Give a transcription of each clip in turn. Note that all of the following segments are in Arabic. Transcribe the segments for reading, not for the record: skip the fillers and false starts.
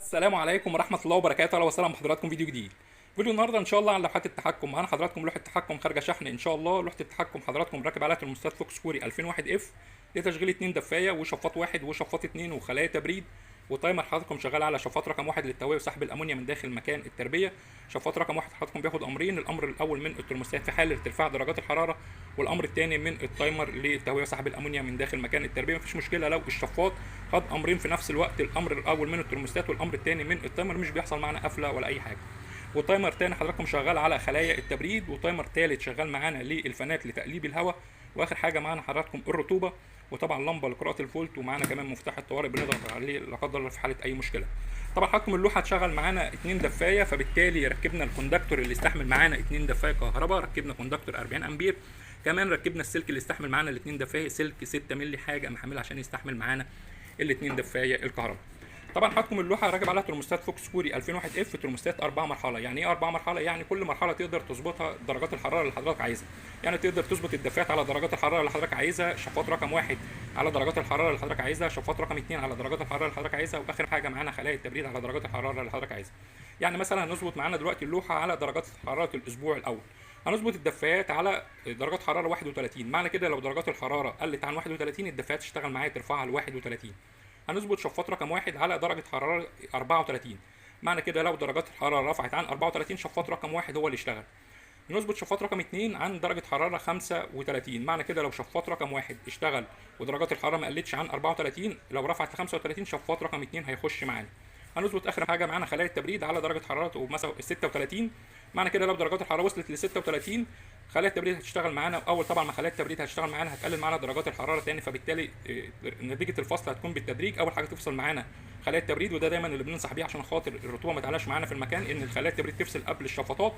السلام عليكم ورحمة الله وبركاته، اهلا وسهلا بحضراتكم فيديو جديد. فيديو النهارده ان شاء الله عن لوحات التحكم. معانا حضراتكم لوحة تحكم خارجة شحن ان شاء الله. لوحة التحكم حضراتكم راكب عليها ترموستات فوكس كوري 2001 اف لتشغيل 2 دفاية وشفاط واحد وشفاط 2 وخلايا تبريد، وتايمر حضراتكم شغال على شفاط رقم 1 للتهوية وسحب الامونيا من داخل مكان التربية. شفاط رقم 1 حضراتكم بياخد امرين، الامر الاول من الترموستات في حال ارتفاع درجات الحرارة، والامر الثاني من التايمر للتهوية وسحب الامونيا من داخل مكان التربية. مفيش مشكلة لو الشفاط خد امرين في نفس الوقت، الامر الاول من الترموستات والامر الثاني من التايمر، مش بيحصل معانا قفله ولا اي حاجه. وتايمر تاني حضراتكم شغال على خلايا التبريد، وتايمر تالت شغال معانا للفانات لتقليب الهواء، واخر حاجه معانا حضراتكم الرطوبه، وطبعا لمبه لقراءه الفولت، ومعانا كمان مفتاح الطوارئ بنضغط عليه لا قدر الله في حاله اي مشكله. طبعا حضراتكم اللوحه هتشغل معانا 2 دفايه، فبالتالي ركبنا الكوندكتور اللي يستحمل معانا 2 دفايه كهرباء، ركبنا كوندكتور 40 امبير، كمان ركبنا السلك اللي يستحمل معانا الاثنين دفايه سلك 6 مللي حاجه محمله عشان يستحمل معانا الاثنين دفايه الكهرباء. طبعا حضراتكم اللوحه راكب عليها ترموستات فوكس كوري 2001 اف، ترموستات 4 مرحله. يعني ايه 4 مرحله؟ يعني كل مرحله تقدر تظبطها درجات الحراره اللي حضرتك عايزها. يعني تقدر تظبط الدفايات على درجات الحراره اللي حضرتك عايزها، شفاط رقم 1 على درجات الحراره اللي حضرتك عايزها، شفاط رقم 2 على درجات الحراره اللي حضرتك عايزها، واخر حاجه معانا خلايا التبريد على درجات الحراره اللي حضرتك عايزها. يعني مثلا هنظبط معانا دلوقتي اللوحه على درجات حراره الاسبوع الاول. هنظبط الدفايات على درجات حراره 31، معنى كده لو درجات الحراره قلت عن 31 الدفايات تشتغل معايا ترفعها ل 31. هنظبط شفاط رقم 1 على درجة حرارة 34، معنى كده لو درجات الحرارة رفعت عن 34 شفاط رقم 1 هو اللي يشتغل. نظبط شفاط رقم 2 عن درجة حرارة 35، معنى كده لو شفاط رقم 1 اشتغل ودرجات الحرارة ما قلتش عن 34، لو رفعت ل 35 شفاط رقم 2 هيخش معانا. هنظبط اخر حاجه معانا خلايا التبريد على درجه حراره مثلا 36، معنى كده لو درجات الحراره وصلت ل 36 خلايا التبريد هتشتغل معانا. اول طبعا ما خلايا التبريد هتشتغل معانا هتقلل معانا درجات الحراره تاني، فبالتالي نتيجه الفصل هتكون بالتدريج. اول حاجه تفصل معانا خلايا التبريد، وده دايما اللي بننصح بيه عشان خاطر الرطوبه ما تعلاش معانا في المكان، ان الخلايا التبريد تفصل قبل الشفاطات.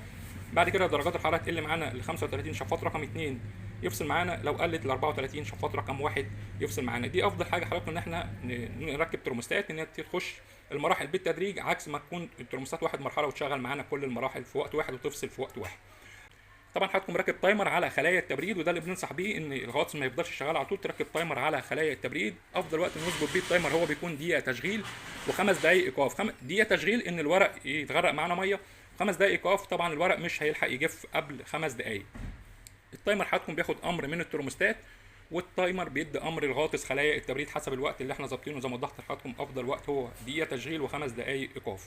بعد كده درجات الحراره تقل معانا ل 35 شفاط رقم 2 يفصل معانا، لو قلت ل 34 شفاط رقم 1 يفصل معانا. دي افضل حاجه حضراتكم ان احنا نركب ترموستات ان هي تخش المراحل بالتدريج، عكس ما تكون الترموستات واحد مرحله وتشغل معانا كل المراحل في وقت واحد وتفصل في وقت واحد. طبعا حضراتكم راكب تايمر على خلايا التبريد، وده اللي بننصح بيه ان الغطس ما يفضلش شغال على طول، تركب تايمر على خلايا التبريد. افضل وقت نظبط بيه التايمر هو بيكون دقيقه تشغيل و5 دقائق ايقاف. دقيقه تشغيل ان الورق يتغرق معانا ميه، 5 دقائق ايقاف طبعا الورق مش هيلحق يجف قبل 5 دقائق. التايمر حضراتكم بياخد امر من الترموستات، والتايمر بيدي امر الغاطس خلايا التبريد حسب الوقت اللي احنا ظابطينه. زي ما وضحت لحضراتكم افضل وقت هو دقيقه تشغيل و5 دقائق ايقاف.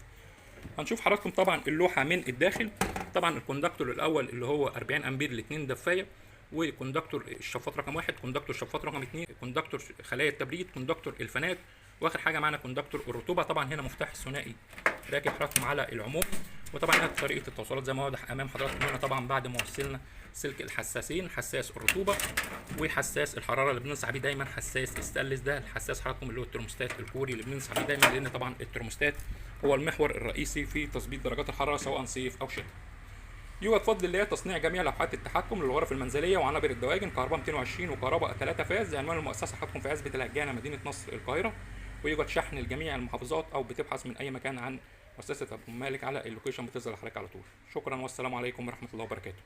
هنشوف حضراتكم طبعا اللوحه من الداخل. طبعا الكوندكتور الاول اللي هو 40 امبير لاثنين دفايه، وكوندكتور الشفاط رقم 1، كوندكتور الشفاط رقم 2، كوندكتور خلايا التبريد، كوندكتور الفانات، واخر حاجه معانا كوندكتور الرطوبه. طبعا هنا مفتاح الثنائي راكب حضراتكم على العموم، وطبعا هنا طريقه التوصيلات زي ما واضح امام حضراتكم. هنا طبعا بعد ما وصلنا سلك الحساسين، حساس الرطوبه وحساس الحراره اللي بننصح بيه دايما، حساس استانلس، ده الحساس حضراتكم اللي هو الترموستات الكوري اللي بننصح بيه دايما، لان طبعا الترموستات هو المحور الرئيسي في تظبيط درجات الحراره سواء صيف او شتاء. يوجد بفضل الله تصنيع جميع لوحات التحكم للغرف المنزليه وعنابر الدواجن، كهرباء 220 وكهرباء 3 فاز. عنوان المؤسسه حضراتكم في عزبه الهجانه مدينه نصر القاهره، ويوجد شحن لجميع المحافظات، او بتبحث من اي مكان عن مؤسسه ابو مالك على اللوكيشن بتظهر لحضرتك على طول. شكرا والسلام عليكم ورحمه الله وبركاته.